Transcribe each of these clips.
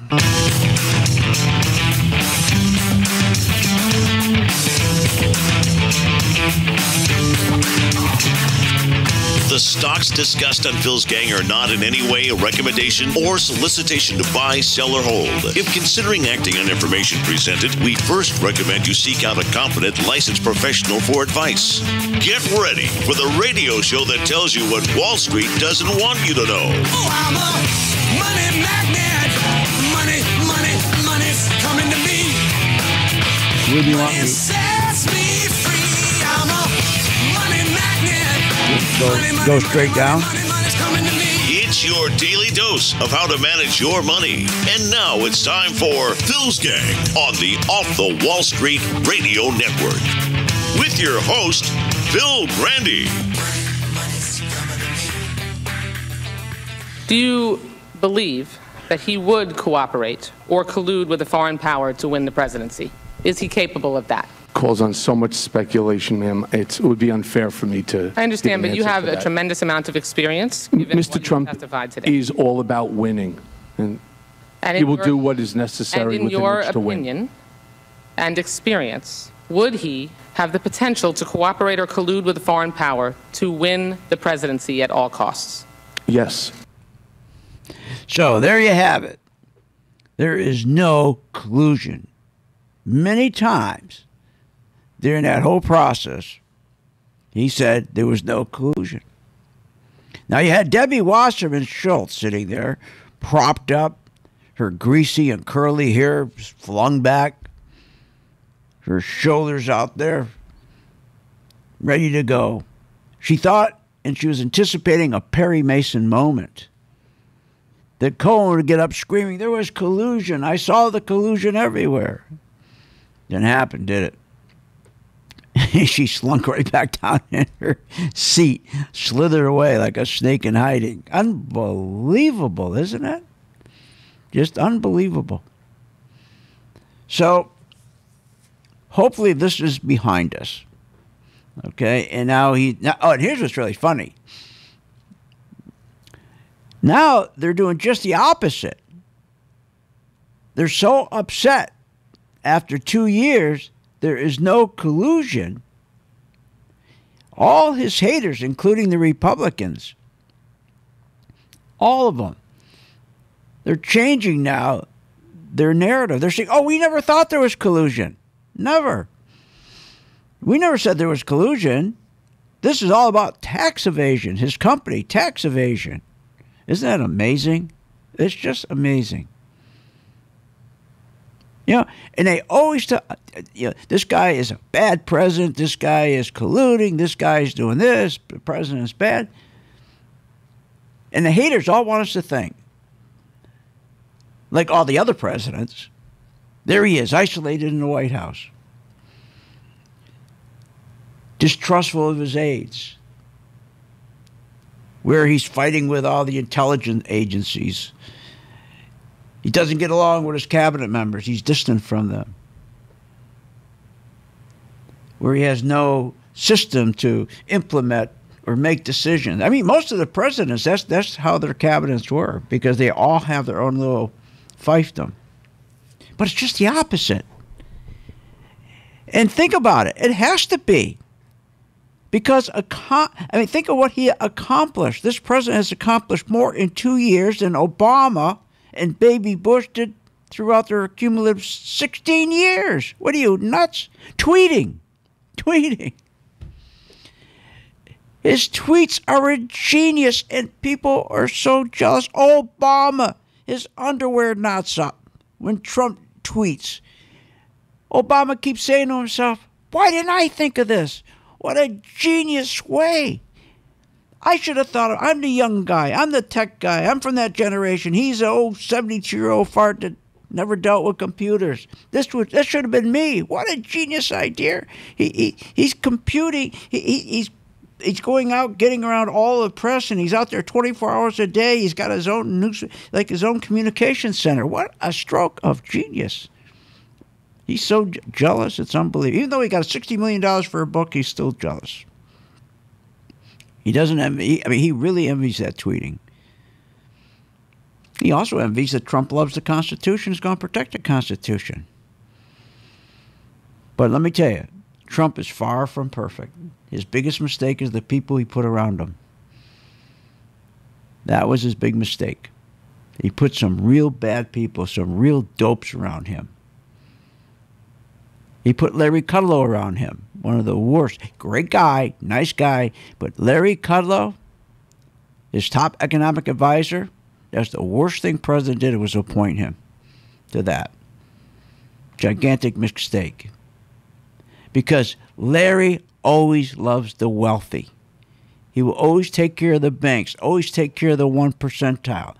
The stocks discussed on Phil's Gang are not in any way a recommendation or solicitation to buy, sell, or hold. If considering acting on information presented, we first recommend you seek out a competent, licensed professional for advice. Get ready for the radio show that tells you what Wall Street doesn't want you to know. Oh, I'm a money magnet. Money's coming to me. Where do you want me? Sets me free. I'm a money magnet. Go straight down. Money's coming to me. It's your daily dose of how to manage your money. And now it's time for Phil's Gang on the Off the Wall Street Radio Network. With your host, Phil Grandy. Do you believe that he would cooperate or collude with a foreign power to win the presidency? Is he capable of that? Calls on so much speculation, ma'am. It would be unfair for me to. I understand, give but an you answer have for a that. tremendous amount of experience. Given Mr. what you Trump testified today. is all about winning, and And he in will your- do what is necessary And in within your which to win. opinion and experience, would he have the potential to cooperate or collude with a foreign power to win the presidency at all costs? Yes. So there you have it. There is no collusion. Many times during that whole process, he said there was no collusion. Now you had Debbie Wasserman Schultz sitting there, propped up, her greasy and curly hair flung back, her shoulders out there, ready to go. She thought, and she was anticipating a Perry Mason moment, that Cohen would get up screaming, there was collusion. I saw the collusion everywhere. Didn't happen, did it? She slunk right back down in her seat, slithered away like a snake in hiding. Unbelievable, isn't it? Just unbelievable. So, hopefully this is behind us. Okay, and and here's what's really funny. Now they're doing just the opposite. They're so upset after 2 years, there is no collusion. All his haters, including the Republicans, all of them, they're changing now their narrative. They're saying, oh, we never thought there was collusion. Never. We never said there was collusion. This is all about tax evasion, his company, tax evasion. Isn't that amazing? It's just amazing. You know, and they always tell, this guy is a bad president, this guy is colluding, this guy is doing this, the president is bad. And the haters all want us to think, like all the other presidents, there he is, isolated in the White House, distrustful of his aides, where he's fighting with all the intelligence agencies. He doesn't get along with his cabinet members. He's distant from them. Where he has no system to implement or make decisions. I mean, most of the presidents, that's how their cabinets were, because they all have their own little fiefdom. But it's just the opposite. And think about it. It has to be. Because, think of what he accomplished. This president has accomplished more in 2 years than Obama and Baby Bush did throughout their cumulative 16 years. What are you, nuts? Tweeting. His tweets are a genius, and people are so jealous. Obama, his underwear knots up when Trump tweets. Obama keeps saying to himself, why didn't I think of this? What a genius way. I should have thought I'm the young guy. I'm the tech guy. I'm from that generation. He's an old 72-year-old fart that never dealt with computers. This should have been me. What a genius idea. He's computing. He's going out, getting around all the press, and he's out there 24 hours a day. He's got his own news, like his own communication center. What a stroke of genius. He's so jealous, it's unbelievable. Even though he got $60 million for a book, he's still jealous. He doesn't envy. He really envies that tweeting. He also envies that Trump loves the Constitution, is going to protect the Constitution. But let me tell you, Trump is far from perfect. His biggest mistake is the people he put around him. That was his big mistake. He put some real bad people, some real dopes around him. He put Larry Kudlow around him, one of the worst. Great guy, nice guy, but Larry Kudlow, his top economic advisor, that's the worst thing President did was appoint him to that. Gigantic mistake. Because Larry always loves the wealthy. He will always take care of the banks, always take care of the 1 percentile.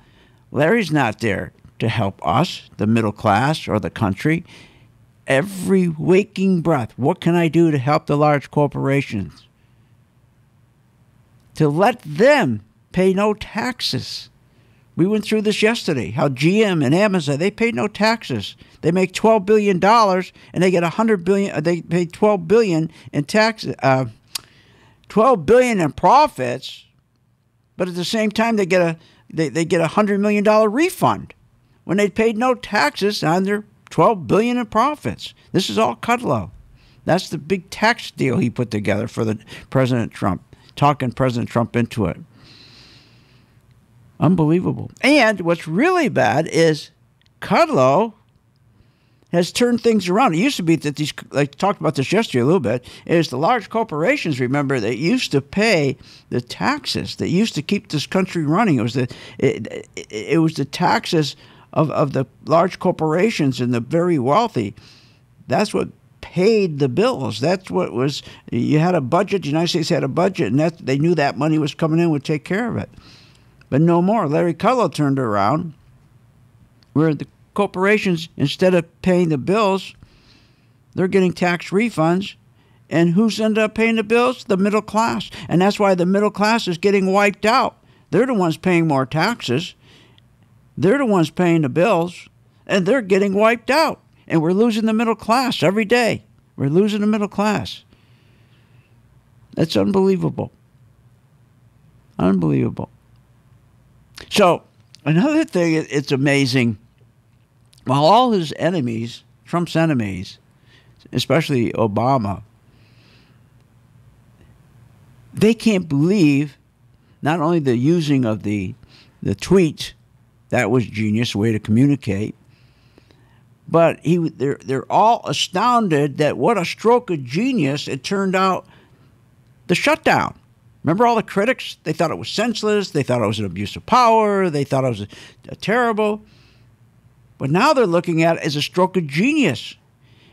Larry's not there to help us, the middle class or the country. Every waking breath, what can I do to help the large corporations? To let them pay no taxes. We went through this yesterday, how GM and Amazon, they pay no taxes. They make $12 billion and they get $100 billion, they pay $12 billion in taxes, $12 billion in profits, but at the same time they get a $100 million refund when they paid no taxes on their $12 billion in profits. This is all Kudlow. That's the big tax deal he put together for the President Trump, talking President Trump into it. Unbelievable. And what's really bad is Kudlow has turned things around. It used to be that these, I talked about this yesterday a little bit, is the large corporations, remember, that used to pay the taxes, that used to keep this country running. It was the taxes of the large corporations and the very wealthy. That's what paid the bills. That's what was, you had a budget, the United States had a budget, and that they knew that money was coming in, would take care of it. But no more. Larry Kudlow turned around where the corporations, instead of paying the bills, they're getting tax refunds. And who's ended up paying the bills? The middle class. And that's why the middle class is getting wiped out. They're the ones paying more taxes. They're the ones paying the bills. And they're getting wiped out. And we're losing the middle class every day. We're losing the middle class. That's unbelievable. Unbelievable. So, another thing, it's amazing. While all his enemies, Trump's enemies, especially Obama, they can't believe not only the using of the tweet, that was genius, way to communicate, but they're all astounded that what a stroke of genius it turned out the shutdown. Remember all the critics? They thought it was senseless. They thought it was an abuse of power. They thought it was terrible. But now they're looking at it as a stroke of genius.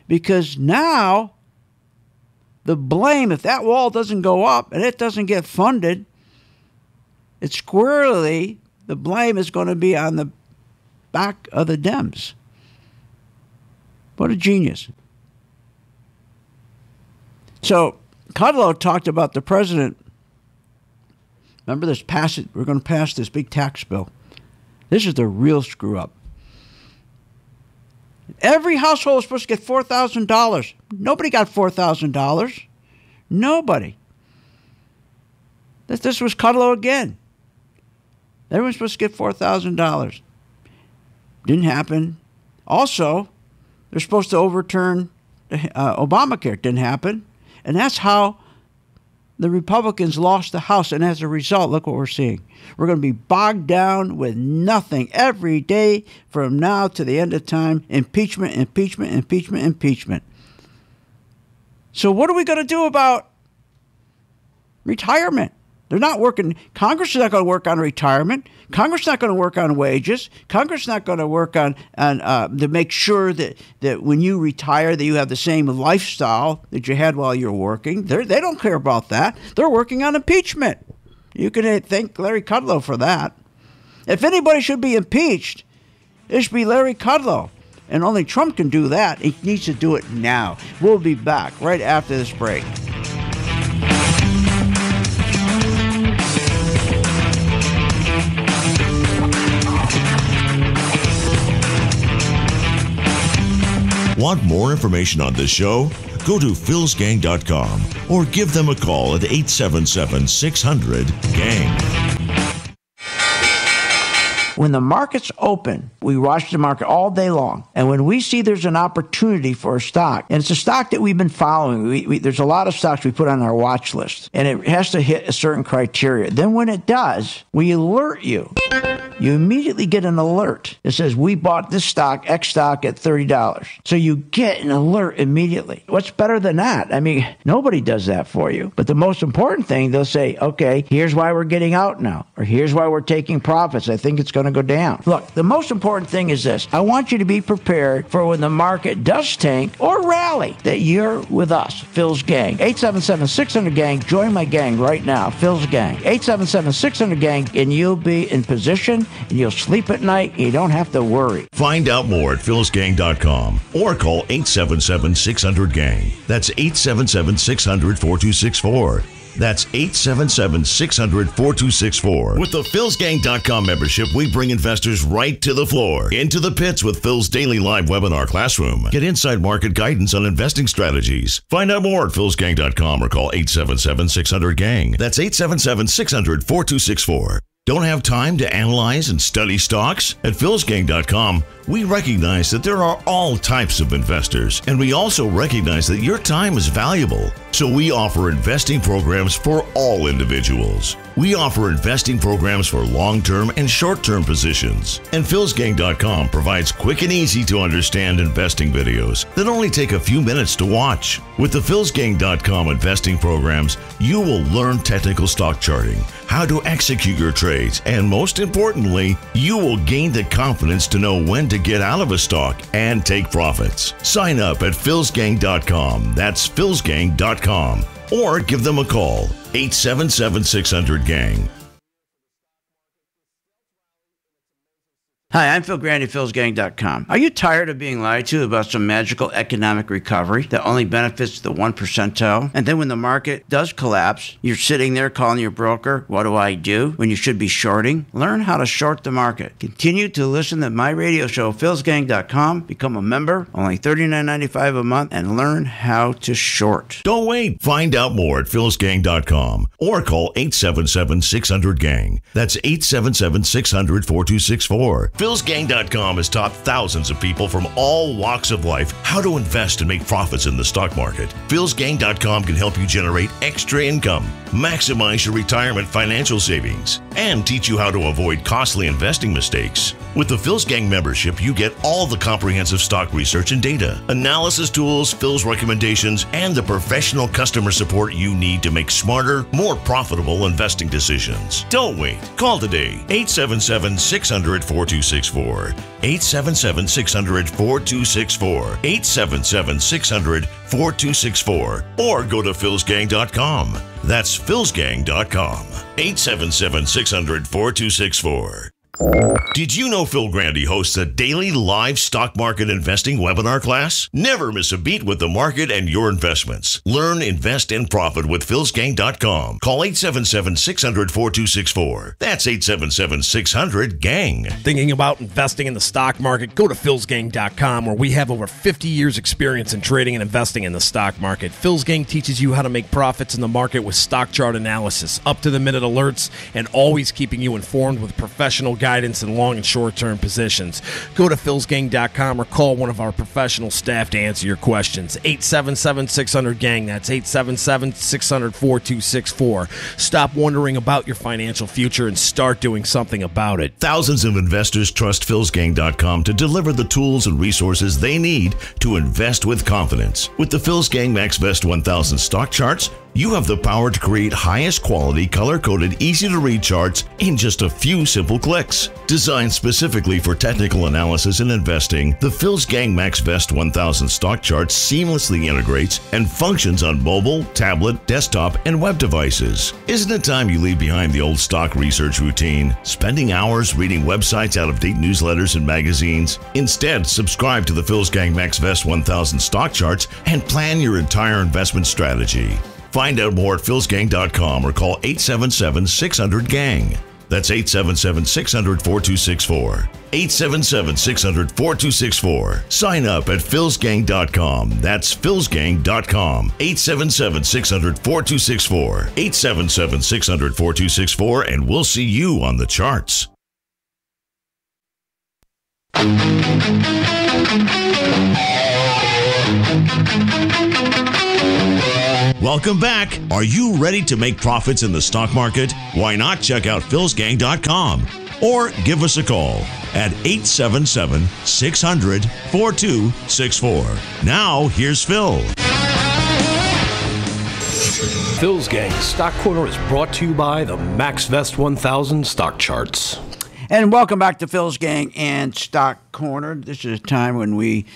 Because now the blame, if that wall doesn't go up and it doesn't get funded, it's squarely, the blame is going to be on the back of the Dems. What a genius. So Kudlow talked about the president. Remember this, we're going to pass this big tax bill. This is the real screw up. Every household is supposed to get $4,000. Nobody got $4,000. Nobody. This was Kudlow again. Everyone's supposed to get $4,000. Didn't happen. Also, they're supposed to overturn Obamacare. Didn't happen. And that's how the Republicans lost the House, and as a result, look what we're seeing. We're going to be bogged down with nothing every day from now to the end of time. Impeachment, impeachment, impeachment, impeachment. So what are we going to do about retirement? They're not working. Congress is not going to work on retirement. Congress is not going to work on wages. Congress is not going to work on to make sure that when you retire that you have the same lifestyle that you had while you're working. They don't care about that. They're working on impeachment. You can thank Larry Kudlow for that. If anybody should be impeached, it should be Larry Kudlow. And only Trump can do that. He needs to do it now. We'll be back right after this break. Want more information on this show? Go to philsgang.com or give them a call at 877-600-GANG. When the market's open, we watch the market all day long. And when we see there's an opportunity for a stock, and it's a stock that we've been following, there's a lot of stocks we put on our watch list, and it has to hit a certain criteria. Then when it does, we alert you. You immediately get an alert that says, we bought this stock, X stock, at $30. So you get an alert immediately. What's better than that? I mean, nobody does that for you. But the most important thing, they'll say, okay, here's why we're getting out now, or here's why we're taking profits. I think it's going to go down. Look, the most important thing is this. I want you to be prepared for when the market does tank or rally, that you're with us, Phil's Gang. 877-600-GANG. Join my gang right now, Phil's Gang. 877-600-GANG, and you'll be in position, and you'll sleep at night, and you don't have to worry. Find out more at philsgang.com or call 877-600-GANG. That's 877-600-4264. That's 877-600-4264. With the philsgang.com membership, we bring investors right to the floor, into the pits with Phil's daily live webinar classroom. Get inside market guidance on investing strategies. Find out more at philsgang.com or call 877-600-GANG. That's 877-600-4264. Don't have time to analyze and study stocks? At philsgang.com, we recognize that there are all types of investors, and we also recognize that your time is valuable. So we offer investing programs for all individuals. We offer investing programs for long-term and short-term positions. And philsgang.com provides quick and easy to understand investing videos that only take a few minutes to watch. With the philsgang.com investing programs, you will learn technical stock charting, how to execute your trades, and most importantly, you will gain the confidence to know when to get out of a stock and take profits. Sign up at philsgang.com. That's philsgang.com. Or give them a call, 877-600-GANG. Hi, I'm Phil Grandy, philsgang.com. Are you tired of being lied to about some magical economic recovery that only benefits the 1%? And then when the market does collapse, you're sitting there calling your broker, what do I do? When you should be shorting? Learn how to short the market. Continue to listen to my radio show, philsgang.com. Become a member, only $39.95 a month, and learn how to short. Don't wait. Find out more at philsgang.com or call 877-600-GANG. That's 877-600-4264. philsgang.com has taught thousands of people from all walks of life how to invest and make profits in the stock market. philsgang.com can help you generate extra income, maximize your retirement financial savings, and teach you how to avoid costly investing mistakes. With the Phil's Gang membership, you get all the comprehensive stock research and data, analysis tools, Phil's recommendations, and the professional customer support you need to make smarter, more profitable investing decisions. Don't wait. Call today, 877-600-4264. 877-600-4264. 877-600-4264. Or go to philsgang.com. That's philsgang.com. 877-600-4264. Did you know Phil Grandy hosts a daily live stock market investing webinar class? Never miss a beat with the market and your investments. Learn, invest, and profit with philsgang.com. Call 877-600-4264. That's 877-600-GANG. Thinking about investing in the stock market? Go to philsgang.com, where we have over 50 years experience in trading and investing in the stock market. Phil's Gang teaches you how to make profits in the market with stock chart analysis, up-to-the-minute alerts, and always keeping you informed with professional guidance in long and short-term positions. Go to philsgang.com or call one of our professional staff to answer your questions. 877-600-GANG. That's 877-600-4264. Stop wondering about your financial future and start doing something about it. Thousands of investors trust philsgang.com to deliver the tools and resources they need to invest with confidence. With the Phil's Gang MaxVest 1000 stock charts, you have the power to create highest quality, color-coded, easy-to-read charts in just a few simple clicks. Designed specifically for technical analysis and investing, the Phil's Gang MaxVest 1000 stock chart seamlessly integrates and functions on mobile, tablet, desktop, and web devices. Isn't it time you leave behind the old stock research routine, spending hours reading websites, out-of-date newsletters, and magazines? Instead, subscribe to the Phil's Gang MaxVest 1000 stock charts and plan your entire investment strategy. Find out more at philsgang.com or call 877-600-GANG. That's 877-600-4264. 877-600-4264. Sign up at philsgang.com. That's philsgang.com. 877-600-4264. 877-600-4264, and we'll see you on the charts. Welcome back. Are you ready to make profits in the stock market? Why not check out philsgang.com or give us a call at 877-600-4264. Now, here's Phil. Phil's Gang Stock Corner is brought to you by the MaxVest 1000 stock charts. And welcome back to Phil's Gang and Stock Corner. This is a time when we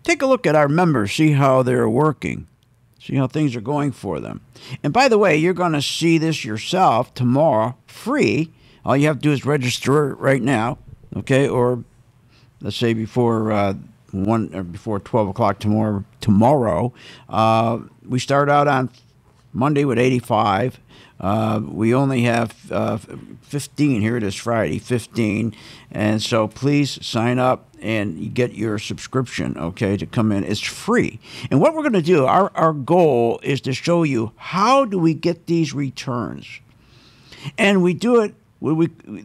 take a look at our members, see how they're working, see how things are going for them. And by the way, you're going to see this yourself tomorrow, free. All you have to do is register right now, okay? Or let's say before 1 or before 12 o'clock tomorrow. We start out on Monday with 85. We only have 15. Here it is, Friday, 15. And so please sign up and get your subscription, okay, to come in. It's free. And what we're going to do, our goal is to show you how do we get these returns. And we do it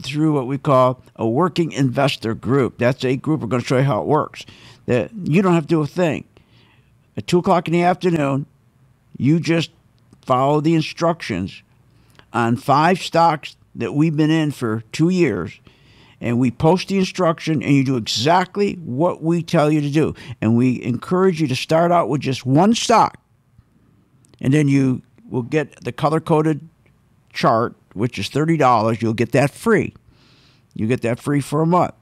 through what we call a working investor group. That's a group. We're going to show you how it works. That you don't have to do a thing. At 2 o'clock in the afternoon, you just follow the instructions on 5 stocks that we've been in for 2 years, and we post the instruction, and you do exactly what we tell you to do. And we encourage you to start out with just 1 stock, and then you will get the color-coded chart, which is $30. You'll get that free. You get that free for a month.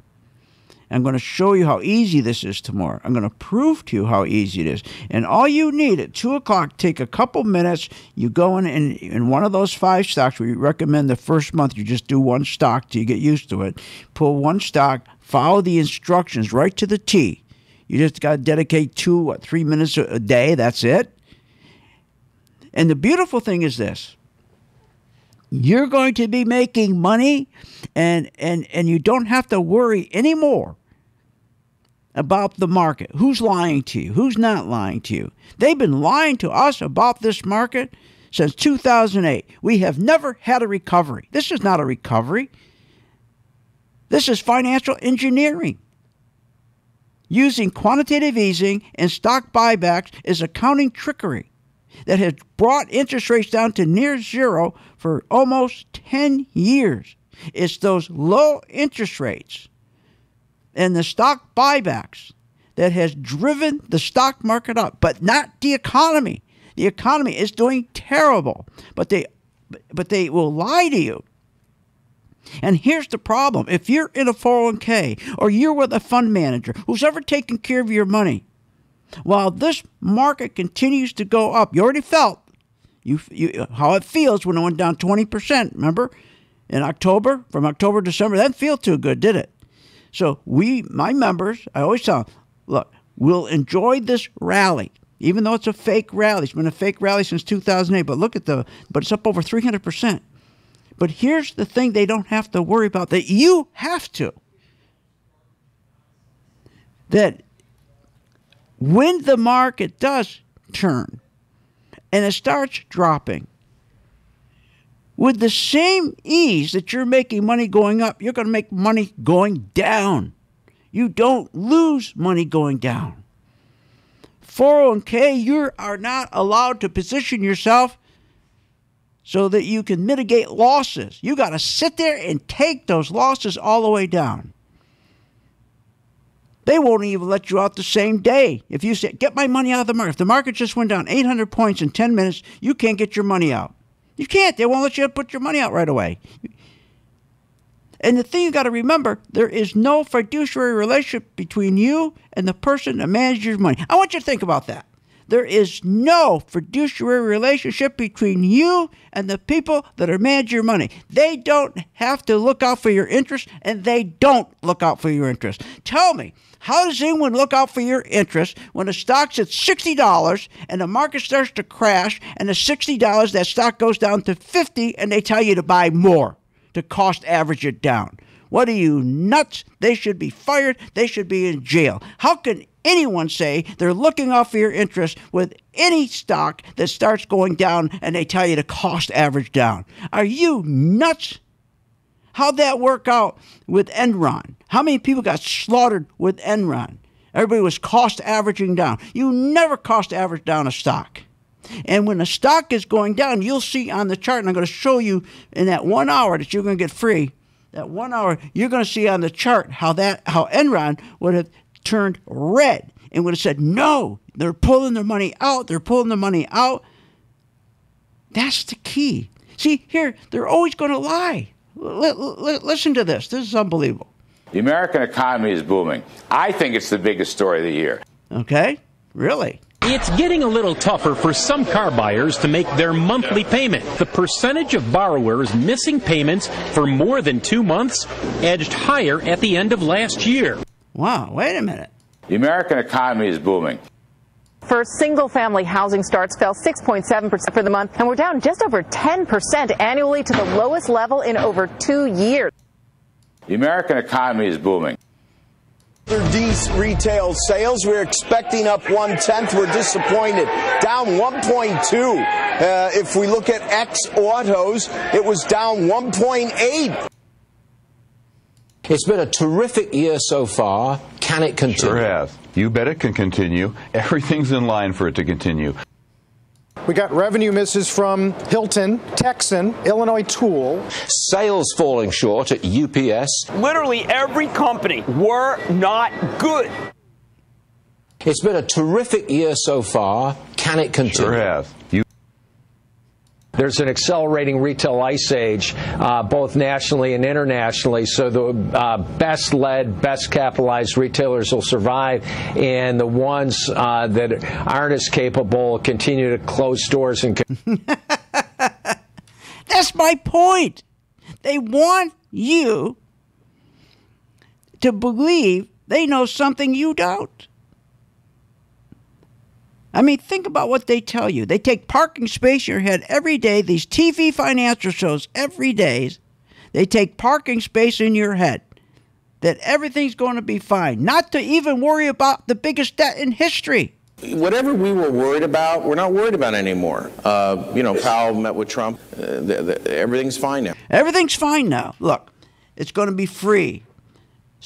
I'm going to show you how easy this is tomorrow. I'm going to prove to you how easy it is. And all you need at 2 o'clock, take a couple minutes. You go in one of those 5 stocks. We recommend the first month you just do 1 stock till you get used to it. Pull 1 stock, follow the instructions right to the T. You just got to dedicate 3 minutes a day. That's it. And the beautiful thing is this. You're going to be making money, and you don't have to worry anymore about the market. Who's lying to you? Who's not lying to you? They've been lying to us about this market since 2008. We have never had a recovery. This is not a recovery. This is financial engineering. Using quantitative easing and stock buybacks is accounting trickery that has brought interest rates down to near zero for almost 10 years. It's those low interest rates and the stock buybacks that has driven the stock market up, but not the economy. The economy is doing terrible, but they will lie to you. And here's the problem. If you're in a 401k or you're with a fund manager who's ever taken care of your money, while this market continues to go up, you already felt how it feels when it went down 20%. Remember, in October, from October to December, that didn't feel too good, did it? So my members, I always tell them, look, we'll enjoy this rally, even though it's a fake rally. It's been a fake rally since 2008, but it's up over 300%. But here's the thing they don't have to worry about, that you have to. That when the market does turn and it starts dropping, with the same ease that you're making money going up, you're going to make money going down. You don't lose money going down. 401k, you are not allowed to position yourself so that you can mitigate losses. You got to sit there and take those losses all the way down. They won't even let you out the same day. If you say, get my money out of the market. If the market just went down 800 points in 10 minutes, you can't get your money out. You can't. They won't let you put your money out right away. And the thing you got to remember, there is no fiduciary relationship between you and the person that manages your money. I want you to think about that. There is no fiduciary relationship between you and the people that are managing your money. They don't have to look out for your interest, and they don't look out for your interest. Tell me, how does anyone look out for your interest when the stock's at $60 and the market starts to crash, and the $60, that stock goes down to $50, and they tell you to buy more to cost average it down? What are you, nuts? They should be fired. They should be in jail. How can anyone say they're looking out for your interest with any stock that starts going down and they tell you to cost average down? Are you nuts? How'd that work out with Enron? How many people got slaughtered with Enron? Everybody was cost averaging down. You never cost average down a stock. And when a stock is going down, you'll see on the chart, and I'm going to show you in that 1 hour that you're going to get free, that 1 hour, you're going to see on the chart how Enron would have turned red and would have said, no, they're pulling their money out. They're pulling the money out. That's the key. See, here, they're always going to lie. Listen to this. This is unbelievable. The American economy is booming. I think it's the biggest story of the year. Okay? Really? It's getting a little tougher for some car buyers to make their monthly payment. The percentage of borrowers missing payments for more than 2 months edged higher at the end of last year. Wow, wait a minute. The American economy is booming. First, single-family housing starts fell 6.7% for the month, and we're down just over 10% annually to the lowest level in over 2 years. The American economy is booming. D's retail sales, we're expecting up 1/10. We're disappointed. Down 1.2. If we look at X autos, it was down 1.8. It's been a terrific year so far. Can it continue? Sure has. You bet it can continue. Everything's in line for it to continue. We got revenue misses from Hilton, Texan, Illinois Tool. Sales falling short at UPS. Literally every company were not good. It's been a terrific year so far. Can it continue? Sure has. There's an accelerating retail ice age, both nationally and internationally. So the best-led, best-capitalized retailers will survive, and the ones that aren't as capable continue to close stores. And that's my point. They want you to believe they know something you don't. I mean, think about what they tell you. They take parking space in your head every day. These TV financial shows every day, they take parking space in your head that everything's going to be fine. Not to even worry about the biggest debt in history. Whatever we were worried about, we're not worried about anymore. Powell met with Trump. Everything's fine now. Everything's fine now. Look, it's going to be free.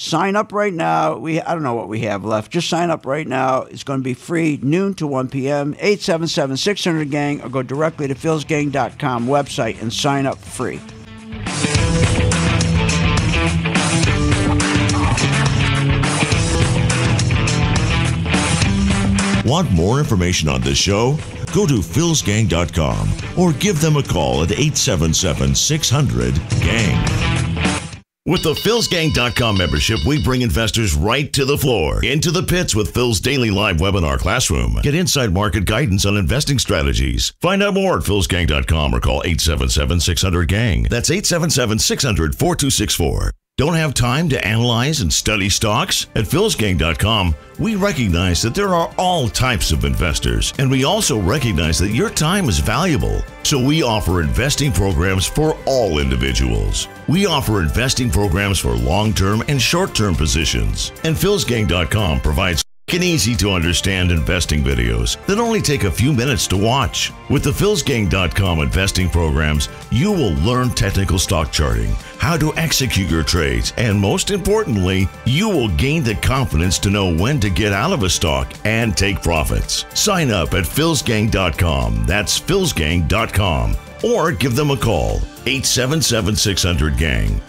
Sign up right now. I don't know what we have left. Just sign up right now. It's going to be free, noon to 1 p.m., 877-600-GANG, or go directly to philsgang.com website and sign up free. Want more information on this show? Go to philsgang.com or give them a call at 877-600-GANG. With the philsgang.com membership, we bring investors right to the floor, into the pits with Phil's daily live webinar classroom. Get inside market guidance on investing strategies. Find out more at philsgang.com or call 877-600-GANG. That's 877-600-4264. Don't have time to analyze and study stocks? At philsgang.com, we recognize that there are all types of investors, and we also recognize that your time is valuable. So we offer investing programs for all individuals. We offer investing programs for long-term and short-term positions. And philsgang.com provides and easy to understand investing videos that only take a few minutes to watch. With the philsgang.com investing programs, you will learn technical stock charting, how to execute your trades, and most importantly, you will gain the confidence to know when to get out of a stock and take profits. Sign up at philsgang.com. That's philsgang.com. Or give them a call, 877-600-GANG.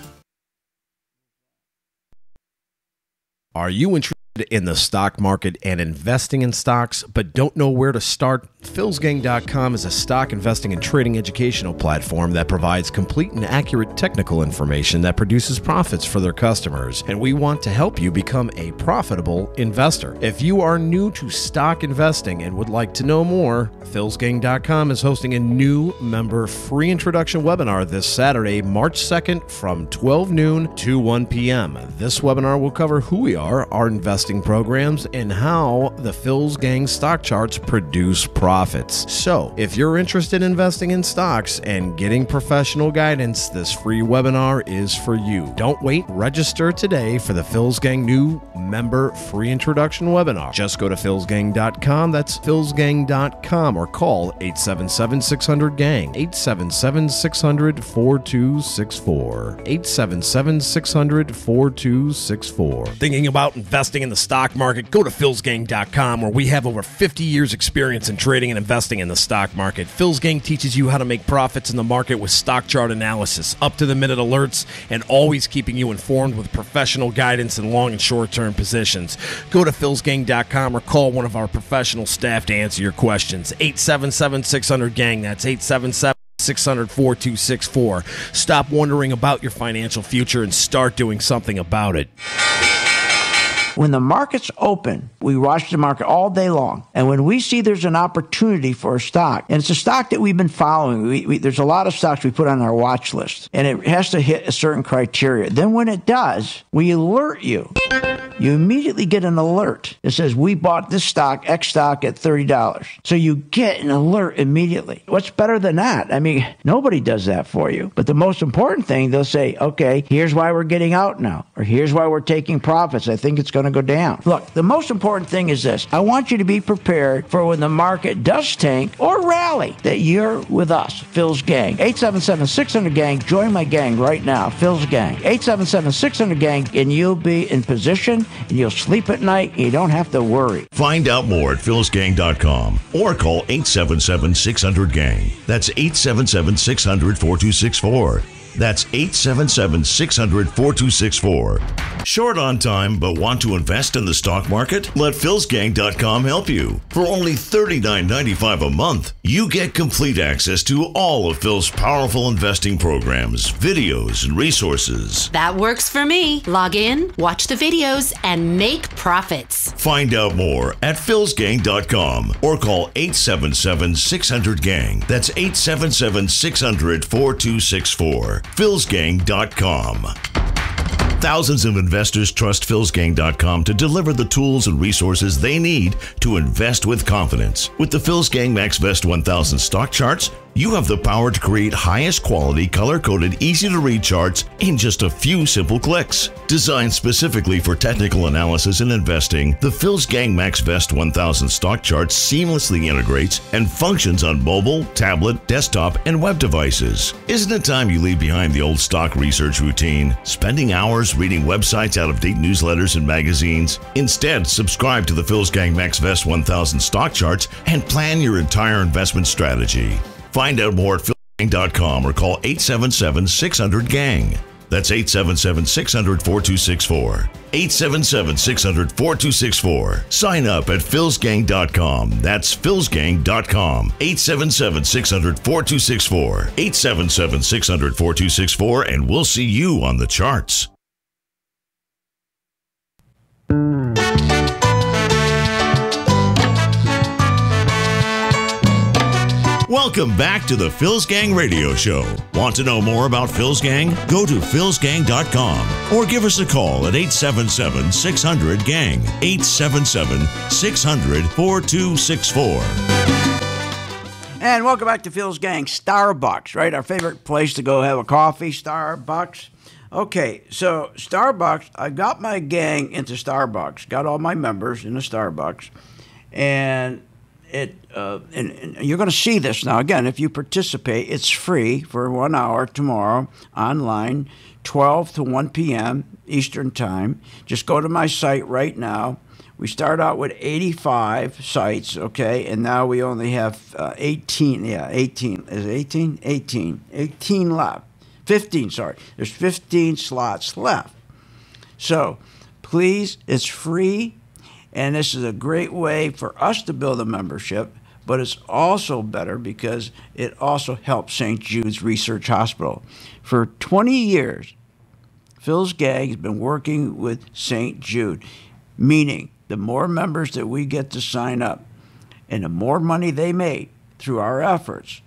Are you interested in the stock market and investing in stocks, but don't know where to start? philsgang.com is a stock investing and trading educational platform that provides complete and accurate technical information that produces profits for their customers, and we want to help you become a profitable investor. If you are new to stock investing and would like to know more, philsgang.com is hosting a new member free introduction webinar this Saturday, March 2nd from 12 noon to 1 p.m. This webinar will cover who we are, our investing investing programs and how the Phil's Gang stock charts produce profits. So, if you're interested in investing in stocks and getting professional guidance, this free webinar is for you. Don't wait. Register today for the Phil's Gang new member free introduction webinar. Just go to philsgang.com. That's philsgang.com, or call 877-600-GANG. 877-600-4264. 877-600-4264. Thinking about investing in the stock market? Go to philsgang.com, where we have over 50 years experience in trading and investing in the stock market. Phil's Gang teaches you how to make profits in the market with stock chart analysis, up-to-the-minute alerts, and always keeping you informed with professional guidance in long and short-term positions. Go to philsgang.com or call one of our professional staff to answer your questions. 877-600-GANG. That's 877-600-4264. Stop wondering about your financial future and start doing something about it. When the market's open, we watch the market all day long. And when we see there's an opportunity for a stock, and it's a stock that we've been following, there's a lot of stocks we put on our watch list, and it has to hit a certain criteria. Then when it does, we alert you. You immediately get an alert that says, we bought this stock, X stock, at $30. So you get an alert immediately. What's better than that? I mean, nobody does that for you. But the most important thing, they'll say, okay, here's why we're getting out now, or here's why we're taking profits. I think it's going to go down. Look, the most important thing is this. I want you to be prepared for when the market does tank or rally, that you're with us, Phil's Gang. 877-600-GANG. Join my gang right now, Phil's Gang. 877-600-GANG, and you'll be in position, and you'll sleep at night, and you don't have to worry. Find out more at philsgang.com or call 877-600-GANG. That's 877-600-4264. That's 877-600-4264. Short on time but want to invest in the stock market? Let philsgang.com help you. For only $39.95 a month, you get complete access to all of Phil's powerful investing programs, videos, and resources. That works for me. Log in, watch the videos, and make profits. Find out more at philsgang.com or call 877-600-GANG. That's 877-600-4264. philsgang.com. Thousands of investors trust philsgang.com to deliver the tools and resources they need to invest with confidence. With the Phil's Gang MaxVest 1000 stock charts, you have the power to create highest quality, color-coded, easy-to-read charts in just a few simple clicks. Designed specifically for technical analysis and investing, the Phil's Gang MaxVest 1000 stock chart seamlessly integrates and functions on mobile, tablet, desktop, and web devices. Isn't it time you leave behind the old stock research routine, spending hours reading websites, out-of-date newsletters, and magazines? Instead, subscribe to the Phil's Gang MaxVest 1000 stock charts and plan your entire investment strategy. Find out more at philsgang.com or call 877-600-GANG. That's 877-600-4264. 877-600-4264. Sign up at philsgang.com. That's philsgang.com. 877-600-4264. 877-600-4264, and we'll see you on the charts. Welcome back to the Phil's Gang Radio Show. Want to know more about Phil's Gang? Go to philsgang.com or give us a call at 877-600-GANG. 877-600-4264. And welcome back to Phil's Gang. Starbucks, right? Our favorite place to go have a coffee, Starbucks. Okay, so Starbucks, I got my gang into Starbucks, got all my members in the Starbucks, and and you're going to see this now. Again, if you participate, it's free for 1 hour tomorrow online, 12 to 1 p.m. Eastern Time. Just go to my site right now. We start out with 85 sites, okay, and now we only have 18. Yeah, 18. Is it 18? 18. 18 left. 15, sorry. There's 15 slots left. So please, it's free. And this is a great way for us to build a membership, but it's also better because it also helps St. Jude's Research Hospital. For 20 years, Phil's Gang has been working with St. Jude, meaning the more members that we get to sign up and the more money they make through our efforts,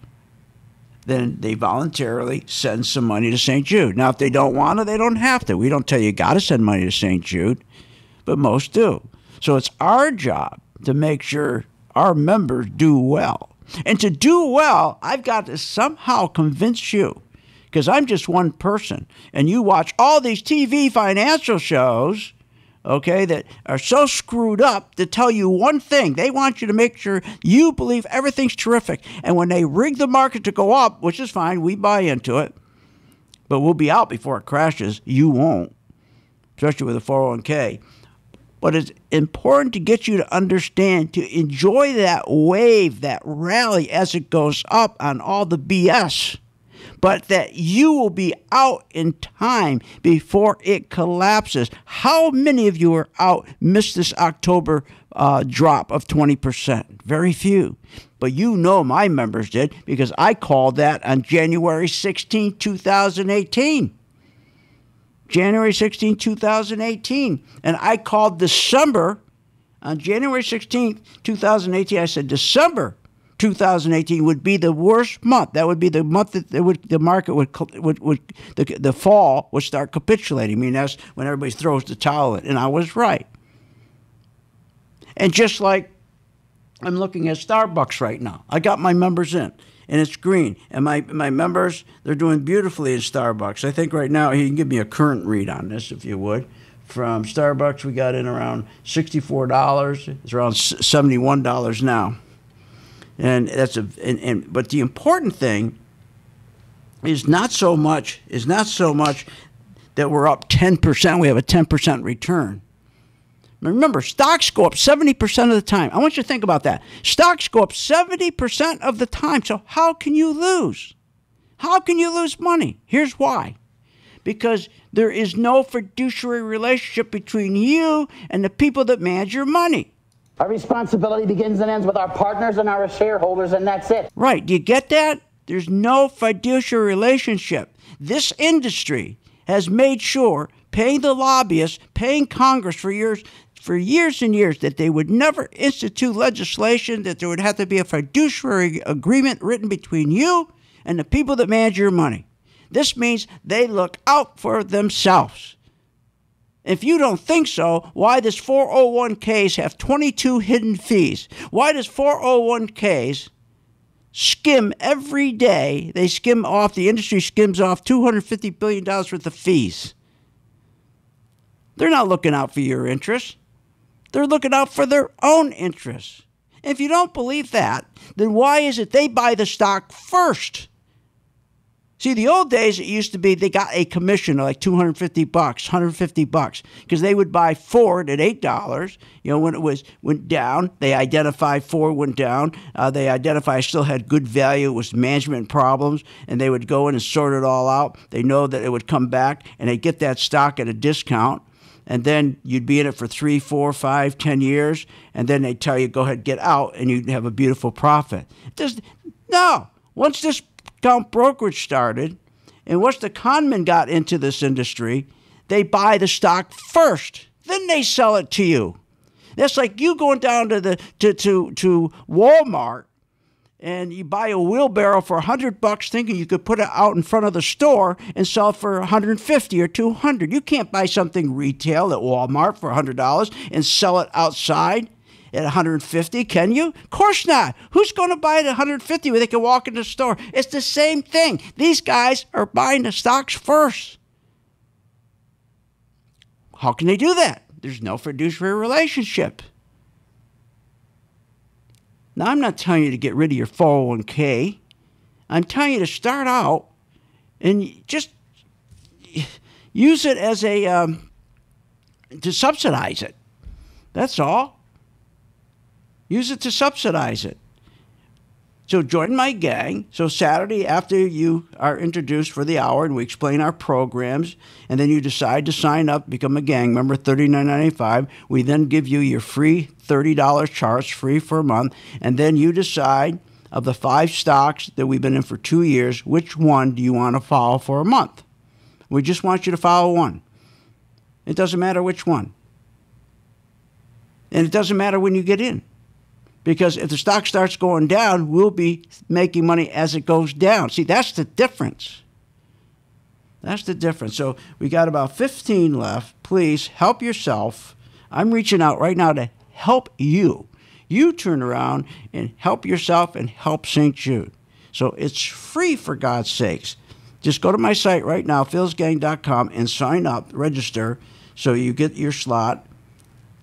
then they voluntarily send some money to St. Jude. Now, if they don't want to, they don't have to. We don't tell you got to send money to St. Jude, but most do. So it's our job to make sure our members do well. And to do well, I've got to somehow convince you, because I'm just one person, and you watch all these TV financial shows, okay, that are so screwed up to tell you one thing. They want you to make sure you believe everything's terrific. And when they rig the market to go up, which is fine, we buy into it, but we'll be out before it crashes. You won't, especially with a 401k. But it's important to get you to understand, to enjoy that wave, that rally as it goes up on all the BS, but that you will be out in time before it collapses. How many of you are out, missed this October drop of 20%? Very few. But you know my members did, because I called that on January 16, 2018. January 16, 2018. And I called December on January 16, 2018. I said December 2018 would be the worst month. That would be the month that the market would the fall would start capitulating. I mean, that's when everybody throws the towel in. And I was right. And just like I'm looking at Starbucks right now, I got my members in, and it's green. And my members, they're doing beautifully in Starbucks. I think right now, you can give me a current read on this, if you would. From Starbucks, we got in around $64. It's around $71 now. And that's but the important thing is not so much that we're up 10%. We have a 10% return. Remember, stocks go up 70% of the time. I want you to think about that. Stocks go up 70% of the time. So how can you lose? How can you lose money? Here's why. Because there is no fiduciary relationship between you and the people that manage your money. Our responsibility begins and ends with our partners and our shareholders, and that's it. Right. Do you get that? There's no fiduciary relationship. This industry has made sure, paying the lobbyists, paying Congress for years and years, that they would never institute legislation, that there would have to be a fiduciary agreement written between you and the people that manage your money. This means they look out for themselves. If you don't think so, why does 401ks have 22 hidden fees? Why does 401ks skim every day? They skim off, the industry skims off $250 billion worth of fees. They're not looking out for your interests. They're looking out for their own interests. If you don't believe that, then why is it they buy the stock first? See, the old days, it used to be they got a commission of like $250, $150, because they would buy Ford at $8. You know, when it went down, they identified Ford went down. They identified still had good value. It was management problems, and they would go in and sort it all out. They know that it would come back, and they'd get that stock at a discount. And then you'd be in it for 3, 4, 5, 10 years, and then they'd tell you, go ahead, get out, and you'd have a beautiful profit. No. Once this brokerage started, and once the conmen got into this industry, they buy the stock first, then they sell it to you. That's like you going down to Walmart and you buy a wheelbarrow for $100, thinking you could put it out in front of the store and sell it for $150 or $200. You can't buy something retail at Walmart for $100 and sell it outside at $150, can you? Of course not. Who's going to buy it at $150 when they can walk in the store? It's the same thing. These guys are buying the stocks first. How can they do that? There's no fiduciary relationship. Now, I'm not telling you to get rid of your 401k. I'm telling you to start out and just use it as to subsidize it. That's all. Use it to subsidize it. So join my gang. So Saturday, after you are introduced for the hour and we explain our programs, and then you decide to sign up, become a gang member, $39.95, we then give you your free $30 charts, free for a month, and then you decide of the 5 stocks that we've been in for 2 years, which one do you want to follow for a month? We just want you to follow one. It doesn't matter which one. And it doesn't matter when you get in. Because if the stock starts going down, we'll be making money as it goes down. See, that's the difference. That's the difference. So we got about 15 left. Please help yourself. I'm reaching out right now to help you. You turn around and help yourself and help St. Jude. So it's free, for God's sakes. Just go to my site right now, philsgang.com, and sign up, register, so you get your slot.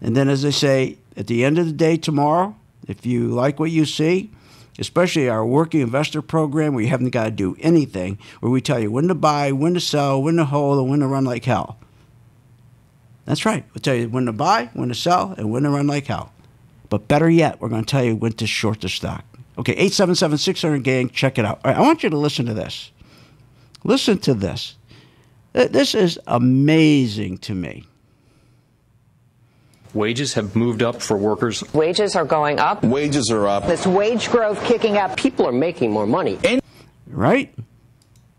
And then, as I say, at the end of the day tomorrow, if you like what you see, especially our working investor program where you haven't got to do anything, where we tell you when to buy, when to sell, when to hold, and when to run like hell. That's right. We'll tell you when to buy, when to sell, and when to run like hell. But better yet, we're going to tell you when to short the stock. Okay, 877-600-GANG, check it out. All right, I want you to listen to this. Listen to this. This is amazing to me. Wages have moved up for workers. Wages are going up. Wages are up. This wage growth kicking up. People are making more money. Right?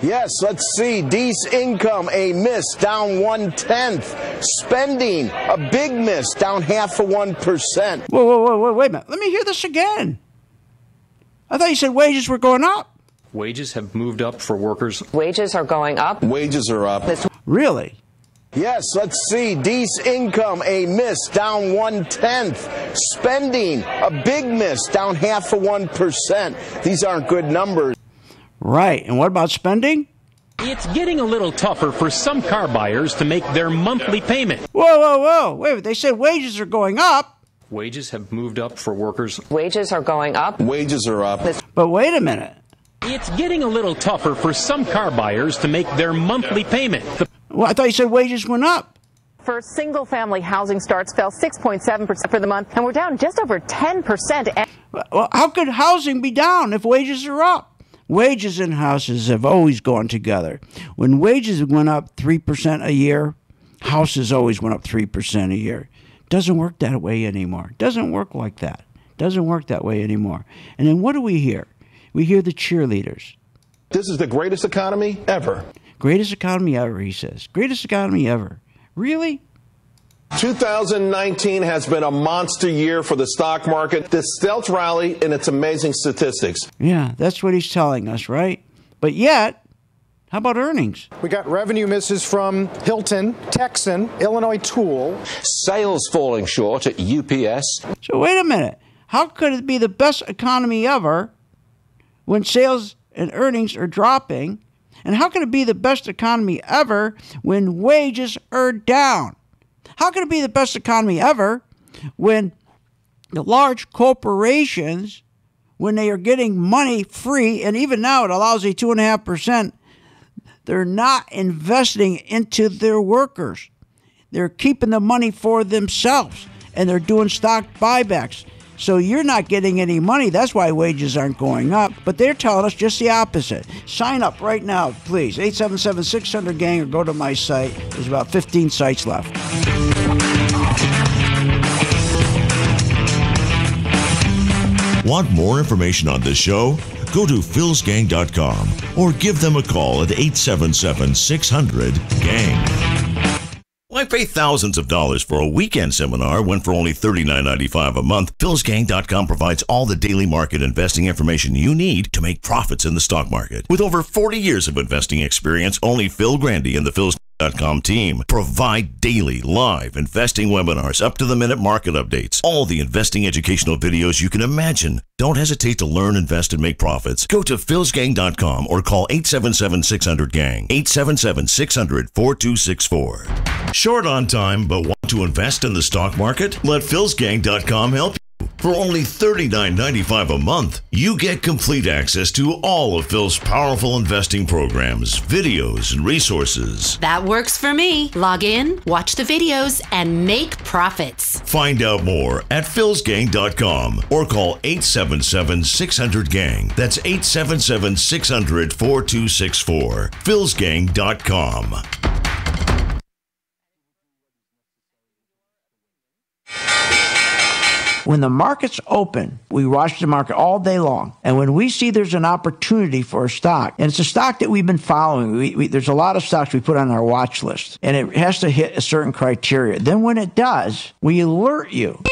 Yes, let's see. D's income, a miss, down 0.1. Spending, a big miss, down 0.5%. Whoa, wait a minute. Let me hear this again. I thought you said wages were going up. Wages have moved up for workers. Wages are going up. Wages are up. Really? Yes, let's see. D's income, a miss, down 0.1. Spending, a big miss, down 0.5%. These aren't good numbers. Right. And what about spending? It's getting a little tougher for some car buyers to make their monthly payment. Whoa. Wait a minute. They said wages are going up. Wages have moved up for workers. Wages are going up. Wages are up. But wait a minute. It's getting a little tougher for some car buyers to make their monthly payment. Well, I thought you said wages went up. For single-family housing starts fell 6.7% for the month, and we're down just over 10%. Well, how could housing be down if wages are up? Wages and houses have always gone together. When wages went up 3% a year, houses always went up 3% a year. Doesn't work that way anymore. Doesn't work like that. Doesn't work that way anymore. And then what do we hear? We hear the cheerleaders. This is the greatest economy ever. Greatest economy ever, he says. Greatest economy ever. Really? 2019 has been a monster year for the stock market. This stealth rally and its amazing statistics. Yeah, that's what he's telling us, right? But yet, how about earnings? We got revenue misses from Hilton, Texan, Illinois Tool. Sales falling short at UPS. So wait a minute. How could it be the best economy ever when sales and earnings are dropping? And how can it be the best economy ever when wages are down? How can it be the best economy ever when the large corporations, when they are getting money free, and even now at a lousy 2.5%, they're not investing into their workers. They're keeping the money for themselves, and they're doing stock buybacks. So you're not getting any money. That's why wages aren't going up. But they're telling us just the opposite. Sign up right now, please. 877-600-GANG, or go to my site. There's about 15 sites left. Want more information on this show? Go to philsgang.com or give them a call at 877-600-GANG. Why pay thousands of dollars for a weekend seminar when for only $39.95 a month? philsgang.com provides all the daily market investing information you need to make profits in the stock market. With over 40 years of investing experience, only Phil Grandy and the philsgang.com team provide daily live investing webinars, up-to-the-minute market updates, all the investing educational videos you can imagine. Don't hesitate to learn, invest, and make profits. Go to philsgang.com or call 877-600-GANG, 877-600-4264. Short on time but want to invest in the stock market? Let philsgang.com help you. For only $39.95 a month, you get complete access to all of Phil's powerful investing programs, videos, and resources. That works for me. Log in, watch the videos, and make profits. Find out more at philsgang.com or call 877-600-GANG. That's 877-600-4264. philsgang.com. When the market's open, we watch the market all day long. And when we see there's an opportunity for a stock, and it's a stock that we've been following, there's a lot of stocks we put on our watch list, and it has to hit a certain criteria. Then when it does, we alert you.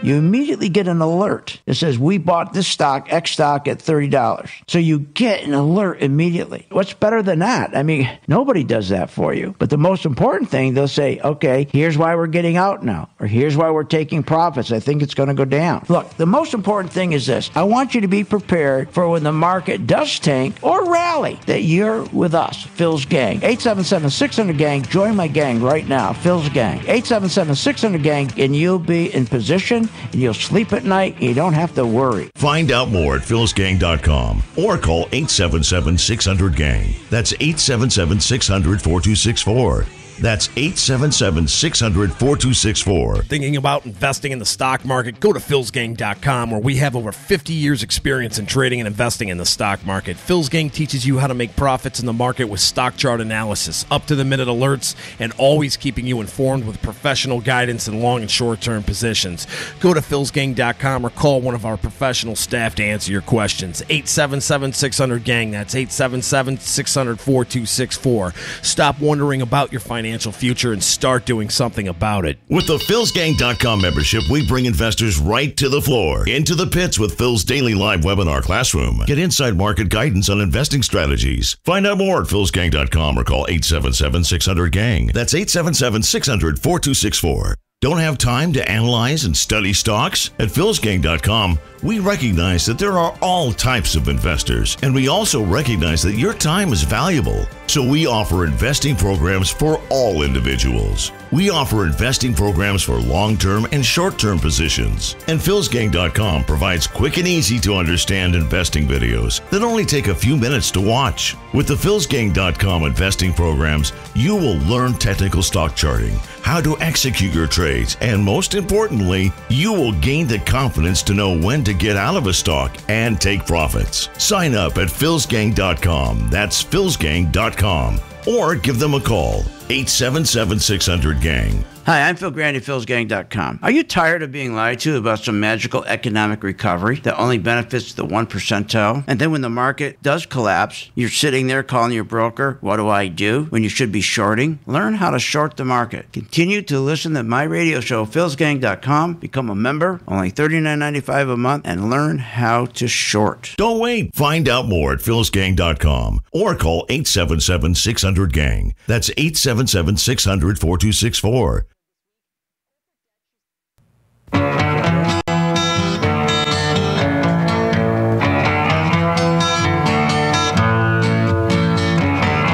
you immediately get an alert that says, we bought this stock, X stock, at $30. So you get an alert immediately. What's better than that? I mean, nobody does that for you. But the most important thing, they'll say, okay, here's why we're getting out now, or here's why we're taking profits. I think it's going to go down. Look, the most important thing is this. I want you to be prepared for when the market does tank or rally, that you're with us, Phil's Gang. 877-600-GANG. Join my gang right now, Phil's Gang. 877-600-GANG, and you'll be in position, and you'll sleep at night, and you don't have to worry. Find out more at philsgang.com or call 877-600-GANG. That's 877-600-4264. That's 877-600-4264. Thinking about investing in the stock market? Go to philsgang.com, where we have over 50 years experience in trading and investing in the stock market. Phil's Gang teaches you how to make profits in the market with stock chart analysis, up-to-the-minute alerts, and always keeping you informed with professional guidance in long and short-term positions. Go to philsgang.com or call one of our professional staff to answer your questions. 877-600-GANG. That's 877-600-4264. Stop wondering about your financial future and start doing something about it. With the philsgang.com membership, we bring investors right to the floor, into the pits with Phil's daily live webinar classroom. Get inside market guidance on investing strategies. Find out more at philsgang.com or call 877-600-GANG. That's 877-600-4264. Don't have time to analyze and study stocks? At philsgang.com, we recognize that there are all types of investors, and we also recognize that your time is valuable. So we offer investing programs for all individuals. We offer investing programs for long-term and short-term positions. And philsgang.com provides quick and easy to understand investing videos that only take a few minutes to watch. With the philsgang.com investing programs, you will learn technical stock charting, how to execute your trades, and most importantly, you will gain the confidence to know when to get out of a stock and take profits. Sign up at philsgang.com. That's philsgang.com. Or give them a call, 877-600-GANG. Hi, I'm Phil Grandy, philsgang.com. Are you tired of being lied to about some magical economic recovery that only benefits the 1 percentile? And then when the market does collapse, you're sitting there calling your broker, what do I do? When you should be shorting? Learn how to short the market. Continue to listen to my radio show, philsgang.com. Become a member, only $39.95 a month, and learn how to short. Don't wait. Find out more at philsgang.com or call 877-600-GANG. That's 877-600-4264.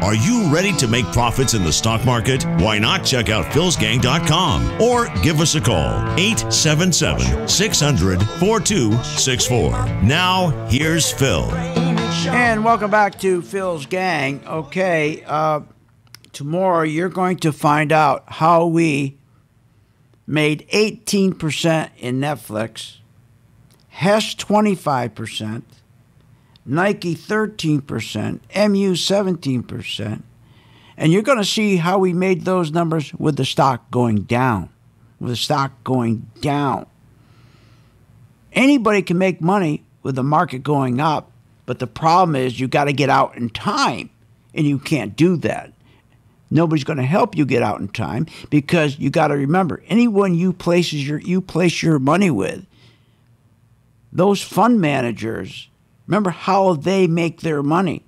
Are you ready to make profits in the stock market? Why not check out philsgang.com or give us a call, 877-600-4264. Now, here's Phil. And welcome back to Phil's Gang. Okay, tomorrow you're going to find out how we made 18% in Netflix, Hess 25%, Nike 13%, MU 17%, and you're going to see how we made those numbers with the stock going down. With the stock going down. Anybody can make money with the market going up, but the problem is you got to get out in time, and you can't do that. Nobody's going to help you get out in time because you got to remember, anyone you place your money with, those fund managers, remember how they make their money.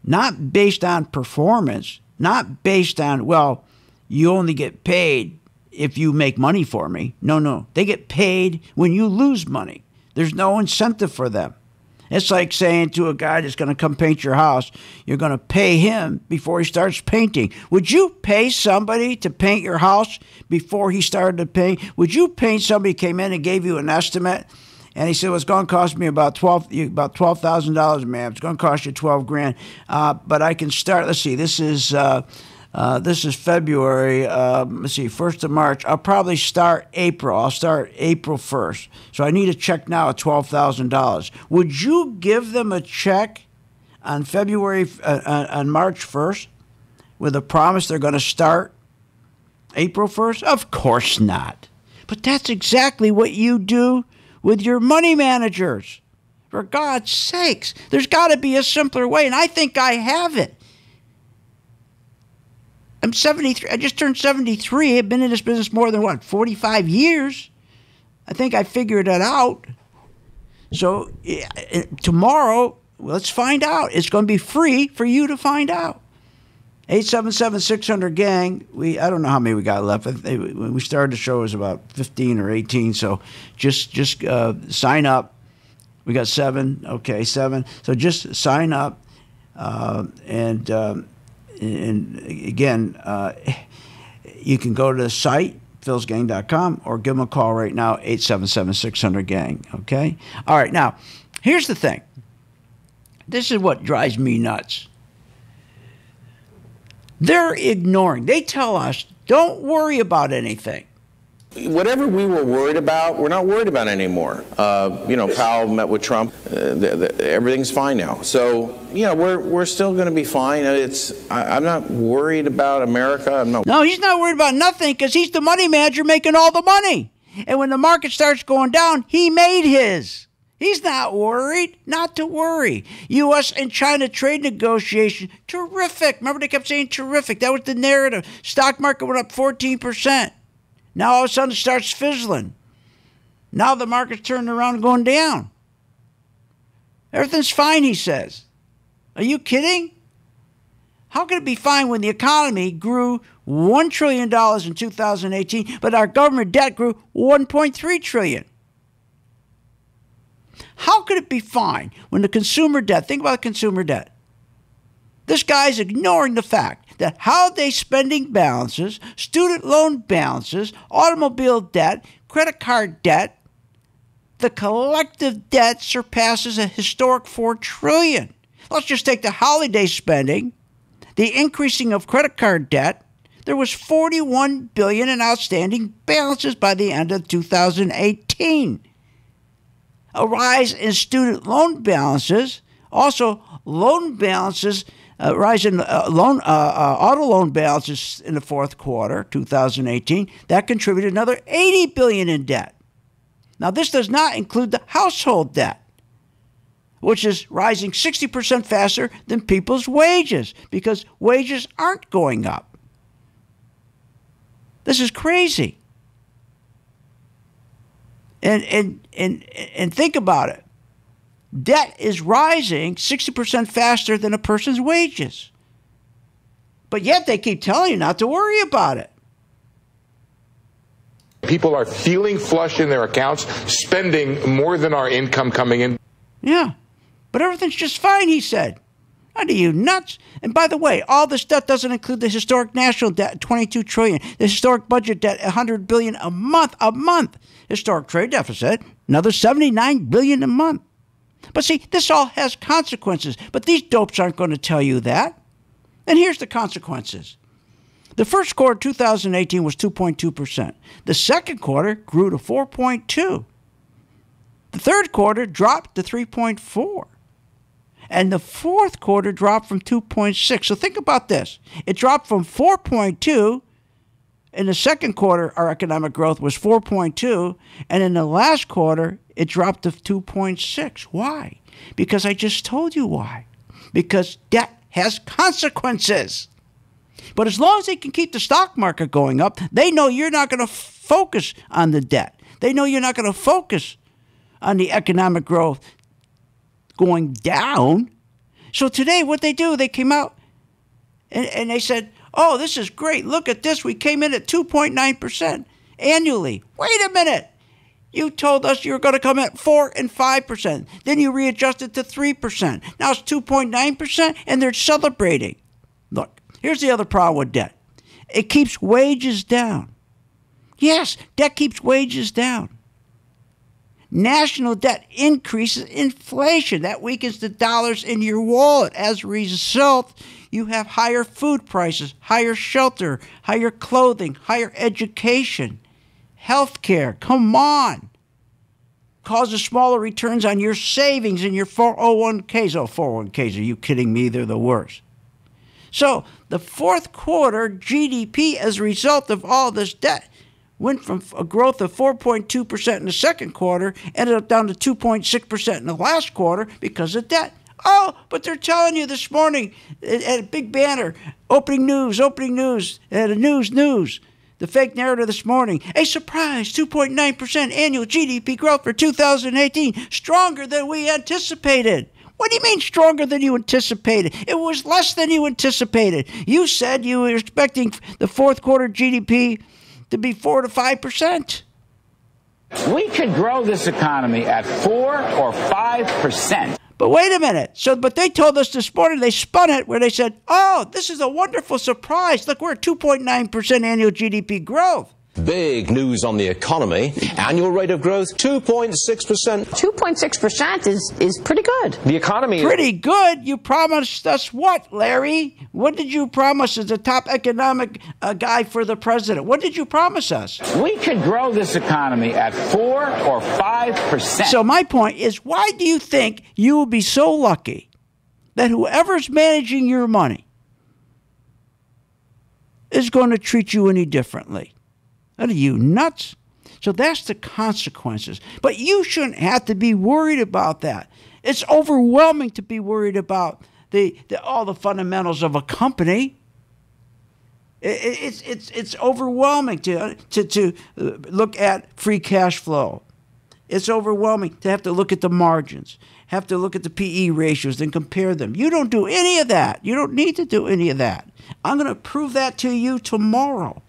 Not based on performance, not based on, well, you only get paid if you make money for me. No. They get paid when you lose money. There's no incentive for them. It's like saying to a guy that's going to come paint your house, you're going to pay him before he starts painting. Would you pay somebody to paint your house before he started to paint? Would you pay somebody who came in and gave you an estimate? And he said, well, it's going to cost me about $12,000, ma'am. It's going to cost you $12,000. But I can start, let's see, this is February, let's see, 1st of March. I'll probably start April. I'll start April 1st. So I need a check now at $12,000. Would you give them a check on March 1st with a promise they're going to start April 1st? Of course not. But that's exactly what you do with your money managers. For God's sakes, there's got to be a simpler way, and I think I have it. I'm 73. I just turned 73. I've been in this business more than, 45 years? I think I figured it out. So tomorrow, let's find out. It's going to be free for you to find out. 877-600-GANG. I don't know how many we got left. When we started the show, it was about 15 or 18. So just sign up. We got 7. Okay, 7. So just sign up. And again, you can go to the site, philsgang.com, or give them a call right now, 877-600-GANG. Okay? All right, now, here's the thing. This is what drives me nuts. They're ignoring. They tell us, don't worry about anything. Whatever we were worried about, we're not worried about anymore. Powell met with Trump. Everything's fine now. So, we're still going to be fine. I'm not worried about America. No, he's not worried about nothing because he's the money manager making all the money. And when the market starts going down, he made his. He's not worried. Not to worry. U.S. and China trade negotiation, terrific. Remember they kept saying terrific. That was the narrative. Stock market went up 14%. Now all of a sudden it starts fizzling. Now the market's turning around and going down. Everything's fine, he says. Are you kidding? How can it be fine when the economy grew $1 trillion in 2018, but our government debt grew $1.3 trillion? How could it be fine when the consumer debt, think about consumer debt. This guy's ignoring the fact that holiday spending balances, student loan balances, automobile debt, credit card debt, the collective debt surpasses a historic $4 trillion. Let's just take the holiday spending, the increasing of credit card debt. There was $41 billion in outstanding balances by the end of 2018. A rise in student loan balances, also loan balances, rise in auto loan balances in the fourth quarter, 2018. That contributed another $80 billion in debt. Now, this does not include the household debt, which is rising 60% faster than people's wages because wages aren't going up. This is crazy. And think about it. Debt is rising 60% faster than a person's wages. But yet they keep telling you not to worry about it. People are feeling flush in their accounts, spending more than our income coming in. Yeah, but everything's just fine, he said. Are you nuts? And by the way, all this debt doesn't include the historic national debt, $22 trillion, the historic budget debt, $100 billion a month, historic trade deficit, another $79 billion a month. But see, this all has consequences, but these dopes aren't going to tell you that. And here's the consequences. The first quarter 2018 was 2.2%. The second quarter grew to 4.2%. The third quarter dropped to 3.4%. And the fourth quarter dropped from 2.6%. So think about this. It dropped from 4.2%. In the second quarter, our economic growth was 4.2%. And in the last quarter, it dropped to 2.6%. Why? Because I just told you why. Because debt has consequences. But as long as they can keep the stock market going up, they know you're not going to focus on the debt. They know you're not going to focus on the economic growth going down. So today what they do, they came out and they said, oh, this is great. Look at this. We came in at 2.9% annually. Wait a minute. You told us you were going to come at 4% and 5%. Then you readjusted to 3%. Now it's 2.9% and they're celebrating. Look, here's the other problem with debt. It keeps wages down. Yes, debt keeps wages down. National debt increases inflation. That weakens the dollars in your wallet. As a result, you have higher food prices, higher shelter, higher clothing, higher education, health care. Come on. Causes smaller returns on your savings and your 401ks. Oh, 401ks, are you kidding me? They're the worst. So the fourth quarter GDP as a result of all this debt went from a growth of 4.2% in the second quarter, ended up down to 2.6% in the last quarter because of debt. Oh, but they're telling you this morning at a big banner, opening news, at a news. the fake narrative this morning. A surprise 2.9% annual GDP growth for 2018, stronger than we anticipated. What do you mean stronger than you anticipated? It was less than you anticipated. You said you were expecting the fourth quarter GDP to be 4 to 5%. We could grow this economy at 4 or 5%. But wait a minute. But they told us this morning, they spun it where they said, oh, this is a wonderful surprise. Look, we're at 2.9% annual GDP growth. Big news on the economy. Annual rate of growth, 2.6%. 2.6% is pretty good. The economy is pretty good? You promised us what, Larry? What did you promise as the top economic guy for the president? What did you promise us? We could grow this economy at 4 or 5%. So my point is, why do you think you will be so lucky that whoever's managing your money is going to treat you any differently? Are you nuts? So that's the consequences. But you shouldn't have to be worried about that. It's overwhelming to be worried about all the fundamentals of a company. It's overwhelming to look at free cash flow. It's overwhelming to have to look at the margins, have to look at the PE ratios and compare them. You don't do any of that. You don't need to do any of that. I'm going to prove that to you tomorrow.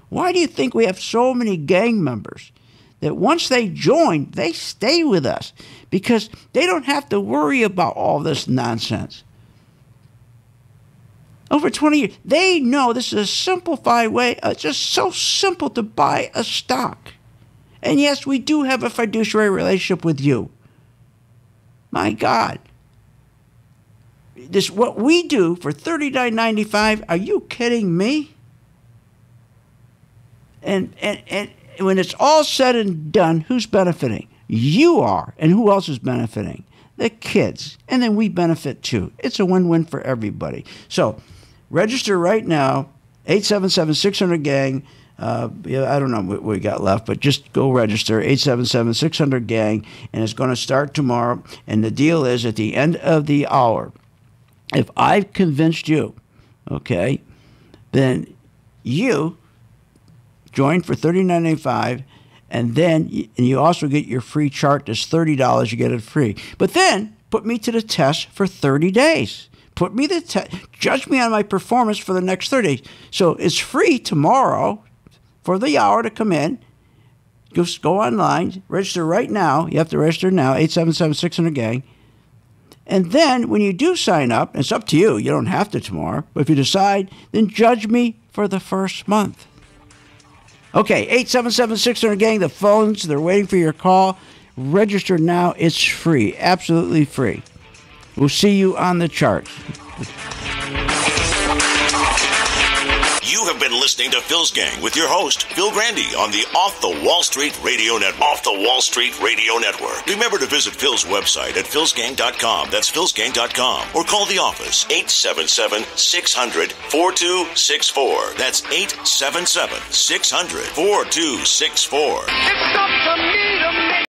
Why do you think we have so many gang members that once they join, they stay with us? Because they don't have to worry about all this nonsense. Over 20 years, they know this is a simplified way, just so simple to buy a stock. And yes, we do have a fiduciary relationship with you. My God. This what we do for $39.95, are you kidding me? And when it's all said and done, who's benefiting? You are. And who else is benefiting? The kids. And then we benefit too. It's a win-win for everybody. So register right now, 877-600-GANG. I don't know what we got left, but just go register, 877-600-GANG. And it's going to start tomorrow. And the deal is at the end of the hour, if I've convinced you, okay, then you join for $39.95, and then you also get your free chart. That's $30. You get it free. But then put me to the test for 30 days. Put me judge me on my performance for the next 30 days. So it's free tomorrow for the hour to come in. Just go online, register right now. You have to register now, 877-600-GANG. And then when you do sign up, it's up to you. You don't have to tomorrow. But if you decide, then judge me for the first month. Okay, 877-600-GANG, the phones, they're waiting for your call. Register now. It's free, absolutely free. We'll see you on the charts. You have been listening to Phil's Gang with your host, Phil Grandy, on the Off the Wall Street Radio Network. Off the Wall Street Radio Network. Remember to visit Phil's website at philsgang.com. That's philsgang.com. Or call the office, 877-600-4264. That's 877-600-4264. It's up to me to